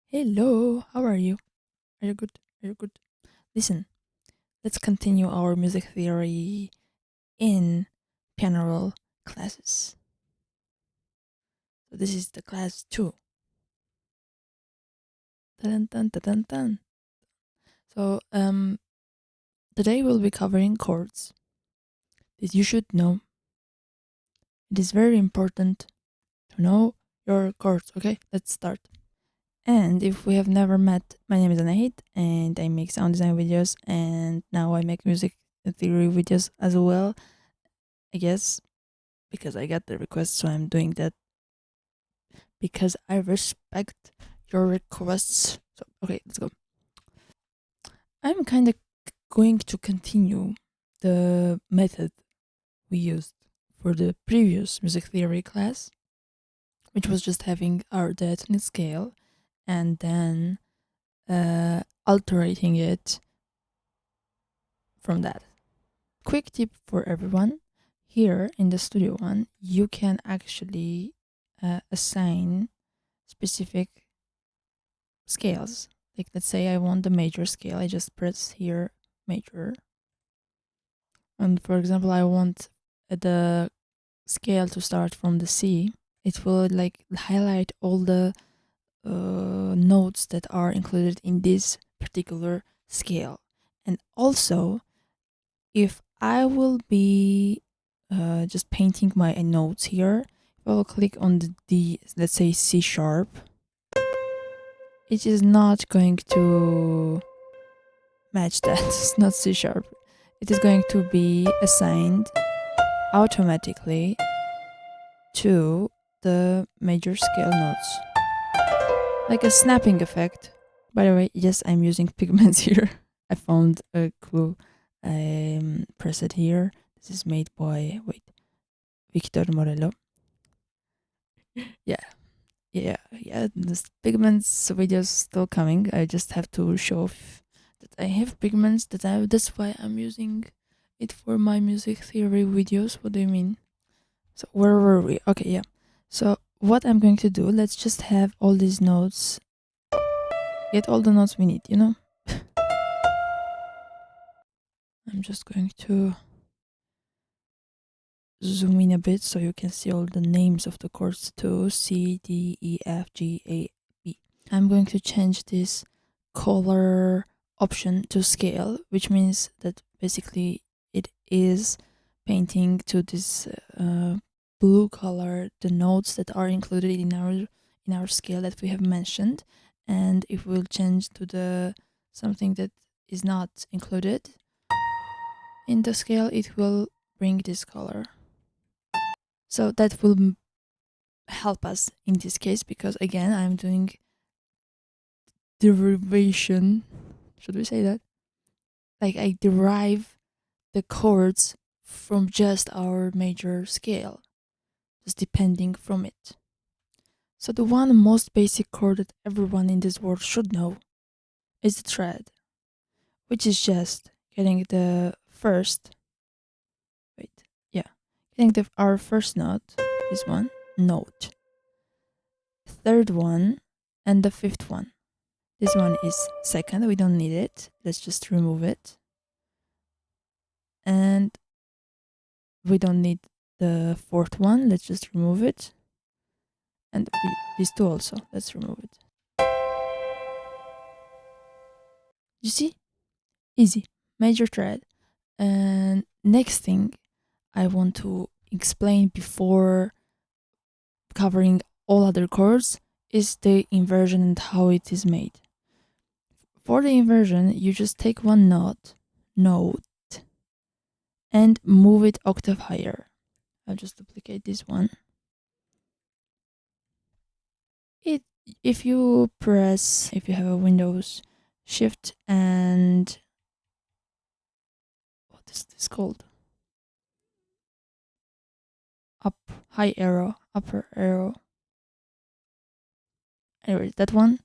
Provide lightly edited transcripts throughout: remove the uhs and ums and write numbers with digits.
Hello, how are you? Are you good? Are you good? Listen, let's continue our music theory in piano roll classes. So this is the class 2. Dun, dun, dun, dun, dun. So today we'll be covering chords. This you should know. It is very important to know your chords. Okay, let's start. And if we have never met, my name is Anahit and I make sound design videos and now I make music theory videos as well, I guess, because I got the request, so I'm doing that because I respect your requests. So, okay, let's go. I'm kind of going to continue the method we used for the previous music theory class, which was just having our diatonic scale and then alterating it from that. Quick tip for everyone, here in the Studio One, you can actually assign specific scales. Like, let's say I want the major scale, I just press here major. And for example, I want the scale to start from the C. It will like highlight all the notes that are included in this particular scale. And also, if I will be just painting my notes here, if I will click on the D, let's say C sharp, it is not going to match that. It's not C sharp. It is going to be assigned automatically to the major scale notes, like a snapping effect. By the way, yes, I'm using pigments here. I found a cool preset here. This is made by Victor Morello. Yeah. This pigments video is still coming. I just have to show off that I have pigments. That's why I'm using it for my music theory videos. What do you mean? So where were we? Okay, yeah. So what I'm going to do, let's just have all these notes, get all the notes we need, you know? I'm just going to zoom in a bit so you can see all the names of the chords too. C, D, E, F, G, A, B. I'm going to change this color option to scale, which means that basically it is painting to this blue color the notes that are included in our scale that we have mentioned. And if we'll change to the something that is not included in the scale, it will bring this color. So that will help us in this case, because again, I'm doing derivation. Should we say that? Like, I derive the chords from just our major scale, just depending from it. So the one most basic chord that everyone in this world should know is the triad, which is just getting the first, getting our first note, this one, note, third one, and the fifth one. This one is second, we don't need it. Let's just remove it. And we don't need the fourth one. Let's just remove it. And these two also. Let's remove it. You see? Easy. Major triad. And next thing I want to explain before covering all other chords is the inversion and how it is made. For the inversion, you just take one note, and move it octave higher. I'll just duplicate this one. If you have a Windows Shift and what is this called? Upper arrow. Anyway, that one,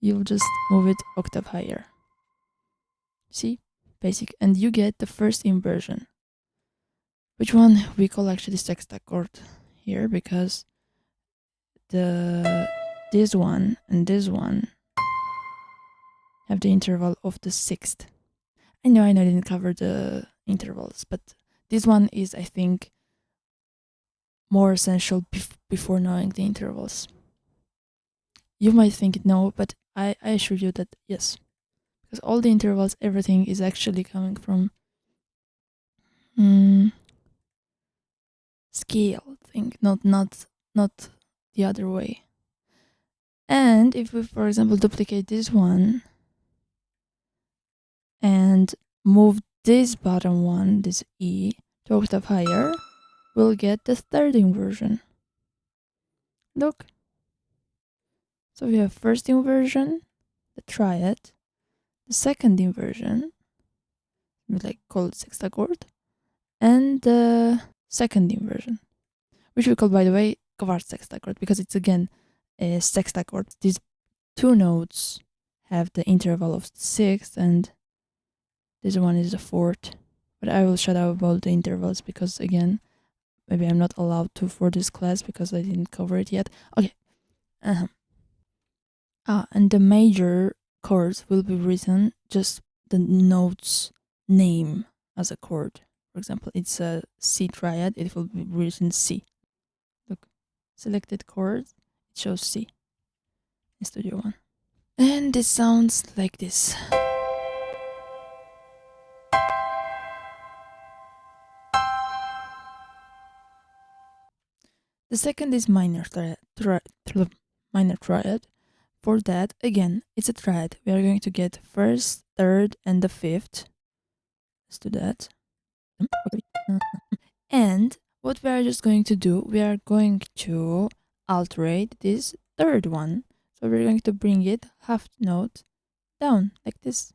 you'll just move it octave higher. See? Basic. And you get the first inversion, which one we call actually sextet chord here, because the this one and this one have the interval of the sixth. I know I didn't cover the intervals, but this one is, I think, more essential before knowing the intervals. You might think no, but I assure you that yes, because all the intervals, everything is actually coming from scale thing, not the other way. And if we, for example, duplicate this one and move this bottom one, this E, to octave higher, we'll get the third inversion. Look. So we have first inversion, the triad, the second inversion, we like call it sextachord, and the second inversion, which we call, by the way, quart sextachord, because it's again a sextachord. These two notes have the interval of sixth, and this one is the fourth. But I will shut up about the intervals because, again, maybe I'm not allowed to for this class because I didn't cover it yet. Okay. And the major chords will be written just the note's name as a chord. For example, it's a C triad, it will be written C. Look, selected chord, it shows C in Studio One. And this sounds like this. The second is minor triad. For that, again, it's a triad. We are going to get first, third, and the fifth. Let's do that. And what we are just going to do, we are going to alterate this third one. So we're going to bring it half note down, like this.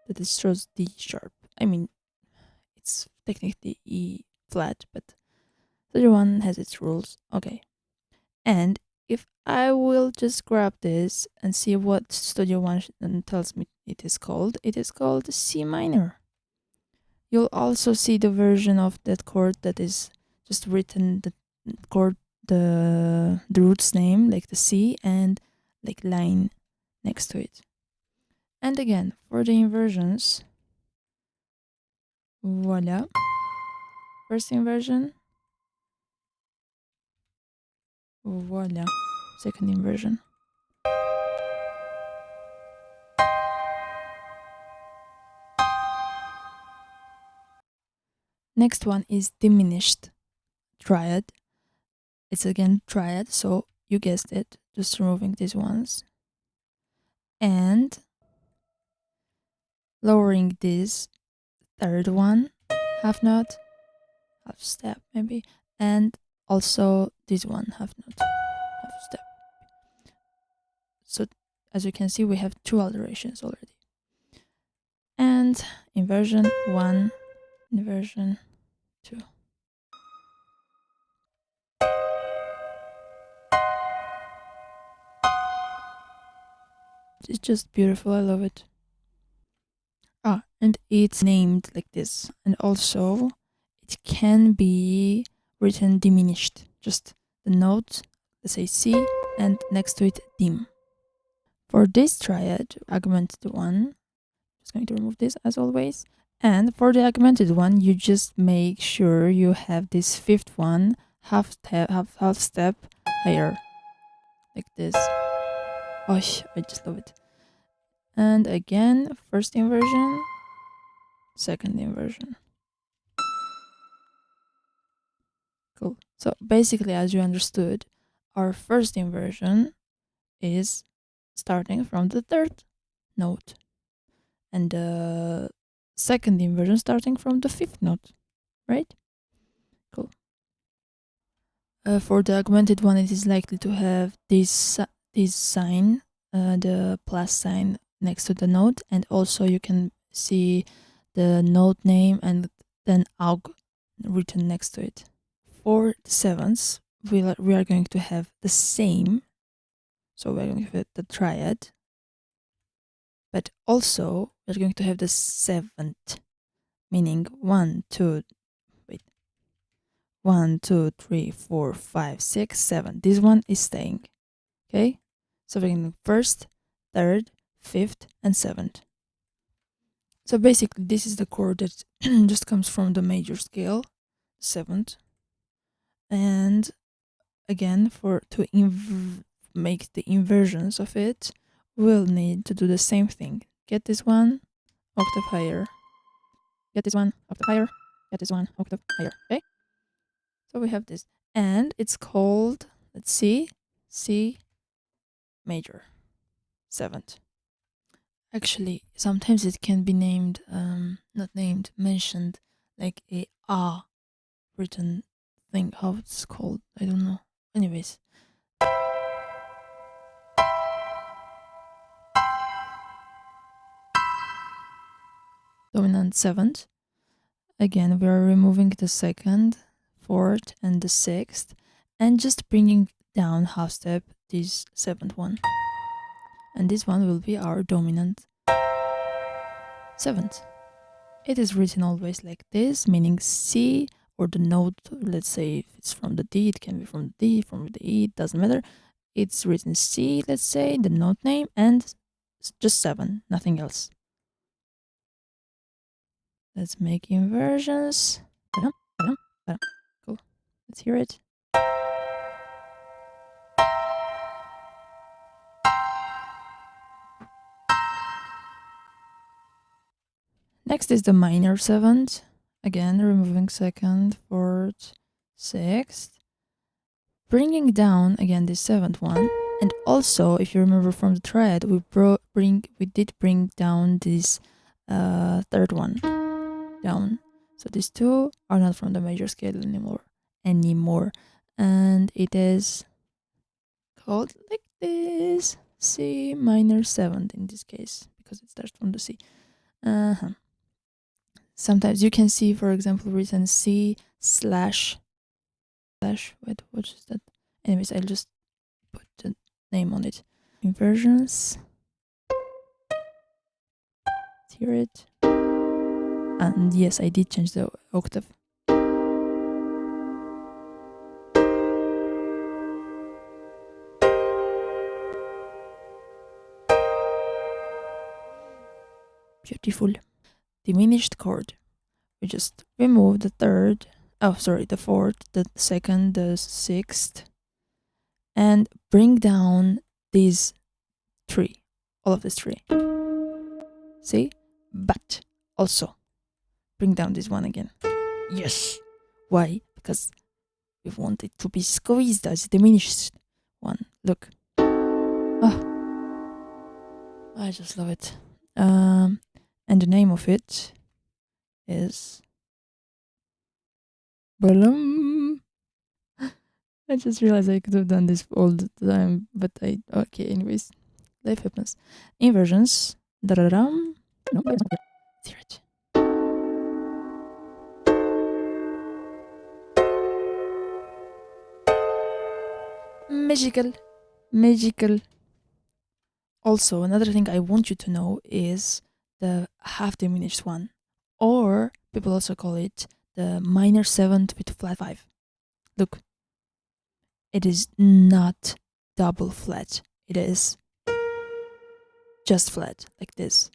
That this shows D sharp. I mean, it's technically E flat, but the other one has its rules. Okay. And if I will just grab this and see what Studio One tells me it is called C minor. You'll also see the version of that chord that is just written the chord, the root's name, like the C, and like line next to it. And again, for the inversions, voila. First inversion, voila. Second inversion. Next one is diminished triad. It's again triad, so you guessed it, just removing these ones. And lowering this third one, half note, half step maybe, and also this one, half note, half step. So as you can see, we have two alterations already. And inversion 1, inversion 2. It's just beautiful, I love it. And it's named like this. And also, it can be written diminished. Just the note, let's say C, and next to it dim. For this triad, augmented one, just going to remove this as always. And for the augmented one, you just make sure you have this fifth one half step higher, like this. Oh, I just love it. And again, first inversion, second inversion. Cool. So basically, as you understood, our first inversion is starting from the third note, and the second inversion starting from the fifth note, right? Cool. For the augmented one, it is likely to have this sign, the plus sign next to the note, and also you can see the note name and then aug written next to it. For the sevenths, we are going to have the same, so we're going to have the triad, but also we're going to have the seventh, meaning 1, 2, 3, 4, 5, 6, 7. This one is staying. Okay, so we're going first, third, fifth, and seventh. So basically, this is the chord that just comes from the major scale, seventh. And again, to make the inversions of it, we'll need to do the same thing. Get this one octave higher. Get this one octave higher. Get this one octave higher. Okay. So we have this, and it's called, let's see, C major, seventh. Actually, sometimes it can be named, not named, mentioned, like a ah written thing. How it's called, I don't know. Anyways, dominant seventh. Again, we are removing the second, fourth, and the sixth, and just bringing down half step this seventh one. And this one will be our dominant seventh. It is written always like this, meaning C, or the note, let's say if it's from the D, it can be from the D, from the E, it doesn't matter. It's written C, let's say, the note name, and just 7, nothing else. Let's make inversions. Cool. Let's hear it. Next is the minor seventh. Again, removing second, fourth, sixth. Bringing down again the seventh one. And also, if you remember from the triad, we did bring down this third one down. So these two are not from the major scale anymore. And it is called like this, C minor seventh in this case, because it starts from the C. Sometimes you can see, for example, written C slash. Wait, what is that? Anyways, I'll just put the name on it. Inversions. Let's hear it. And yes, I did change the octave. Beautiful. Diminished chord. We just remove the third, the fourth, the second, the sixth, and bring down these three, all of these three. See? But also bring down this one again. Yes. Why? Because we want it to be squeezed as a diminished one. Look. Oh, I just love it. And the name of it is Balloon. I just realized I could have done this all the time, but okay, anyways. Life happens. Inversions. Da-da-dum. No, it's not here. Hear it. Magical. Also, another thing I want you to know is the half diminished one, or people also call it the minor seventh with flat 5. Look, it is not double flat, it is just flat like this.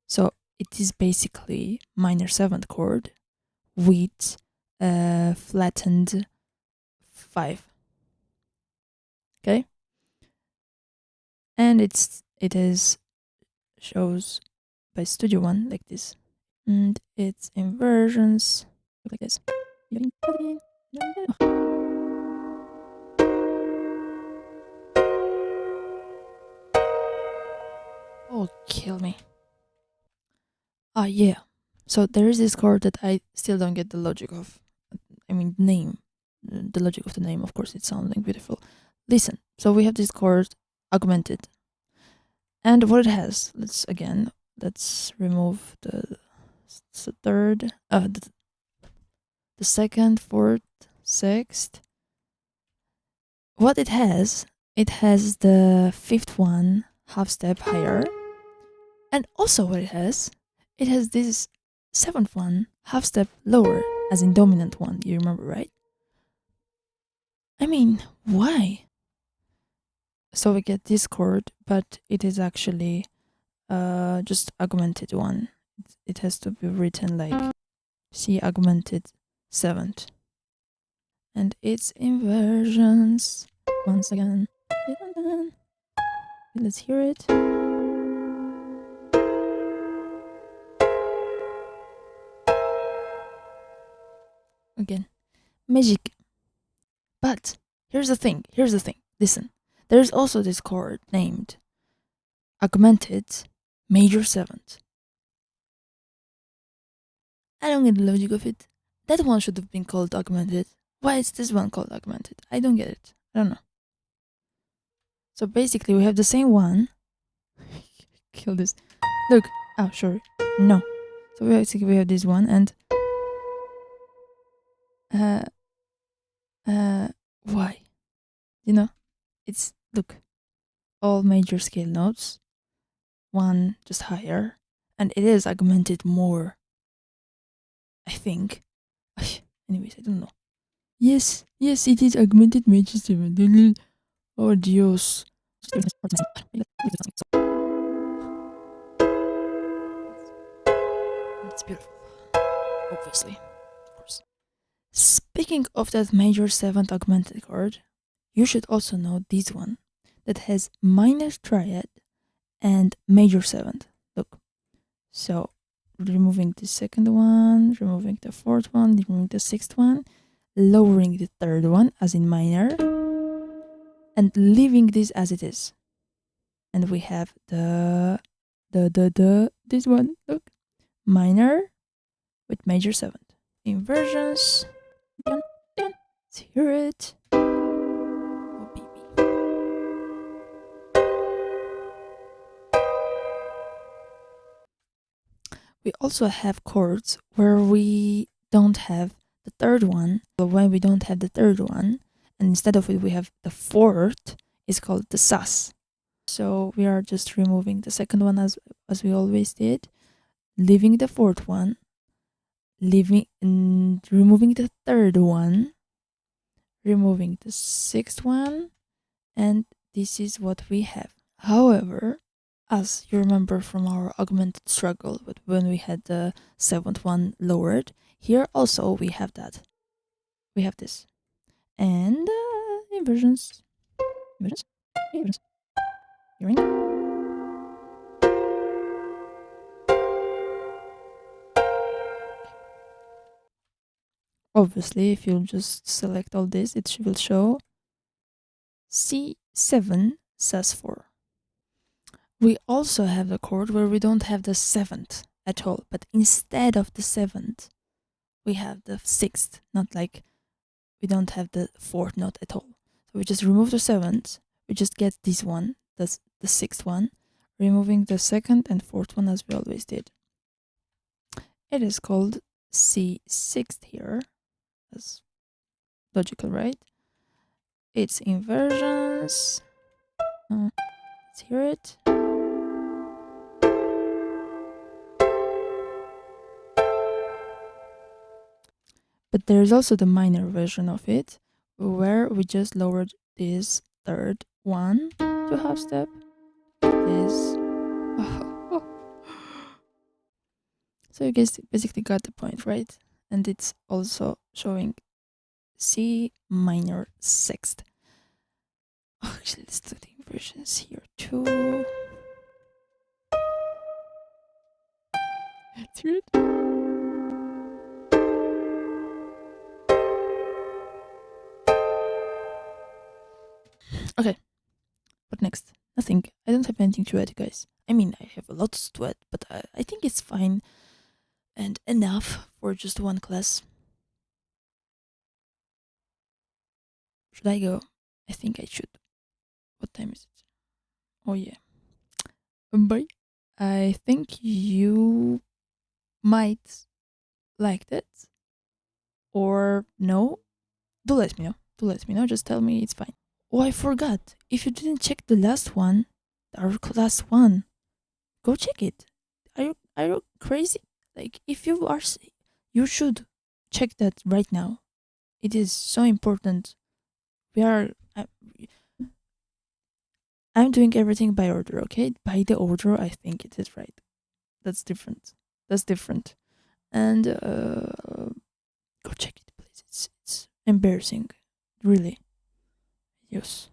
So it is basically minor seventh chord with flattened 5. Okay, and it is shows by Studio One like this, and its inversions look like this. Oh, kill me. Ah, yeah. So there is this chord that I still don't get the logic of. I mean, name. The logic of the name, of course, it's sounding beautiful. Listen. So we have this chord augmented. And what it has, let's remove the third, the second, fourth, sixth. What it has the fifth one half step higher. And also what it has this seventh one half step lower, as in dominant one, you remember, right? I mean, why? So we get this chord, but it is actually just augmented one. It has to be written like C augmented 7th. And its inversions. Once again. Let's hear it. Again. Magic. But here's the thing. Listen. There's also this chord named augmented major 7th. I don't get the logic of it. That one should have been called augmented. Why is this one called augmented? I don't get it. I don't know. So basically we have the same one. Kill this. Look. Oh, sorry. No. So basically we have this one and why? You know? It's look. All major scale notes. One just higher. And it is augmented more. I think. Anyways, I don't know. Yes, it is augmented major 7. Oh Dios. It's beautiful. Obviously. Of course. Speaking of that major 7th augmented chord, you should also know this one that has minor triad and major 7th. Look. So removing the second one, removing the fourth one, removing the sixth one, lowering the third one as in minor, and leaving this as it is. And we have this one, look, minor with major 7th. Inversions. Let's hear it. Oh, baby. We also have chords where we don't have the third one. So when we don't have the third one, and instead of it we have the fourth, it's called the sus. So we are just removing the second one as we always did, leaving the fourth one, removing the third one, removing the sixth one, and this is what we have. However, as you remember from our augmented struggle, but when we had the 7th one lowered, here also we have that. We have this. And inversions. Hearing? Obviously, if you just select all this, it will show C7 sus4. We also have the chord where we don't have the 7th at all, but instead of the 7th, we have the 6th, not like we don't have the 4th note at all. So we just remove the 7th, we just get this one, that's the 6th one, removing the 2nd and 4th one as we always did. It is called C6th here. That's logical, right? It's inversions. Let's hear it. But there's also the minor version of it, where we just lowered this third one to half step. This. So you guys basically got the point, right? And it's also showing C minor 6th. Oh, actually, let's do the inversions here too. Let's hear it. Okay, what next? Nothing. I don't have anything to add, guys. I mean, I have a lot to add, but I think it's fine and enough for just one class. Should I go? I think I should. What time is it? Oh, yeah. Bye. I think you might like it or no. Do let me know. Just tell me it's fine. Oh, I forgot. If you didn't check the last one, our class one, go check it. Are you crazy? Like, if you are, you should check that right now. It is so important. We are. I'm doing everything by order, okay? By the order I think it is right. That's different. That's different. And go check it, please. It's embarrassing, really. Yes.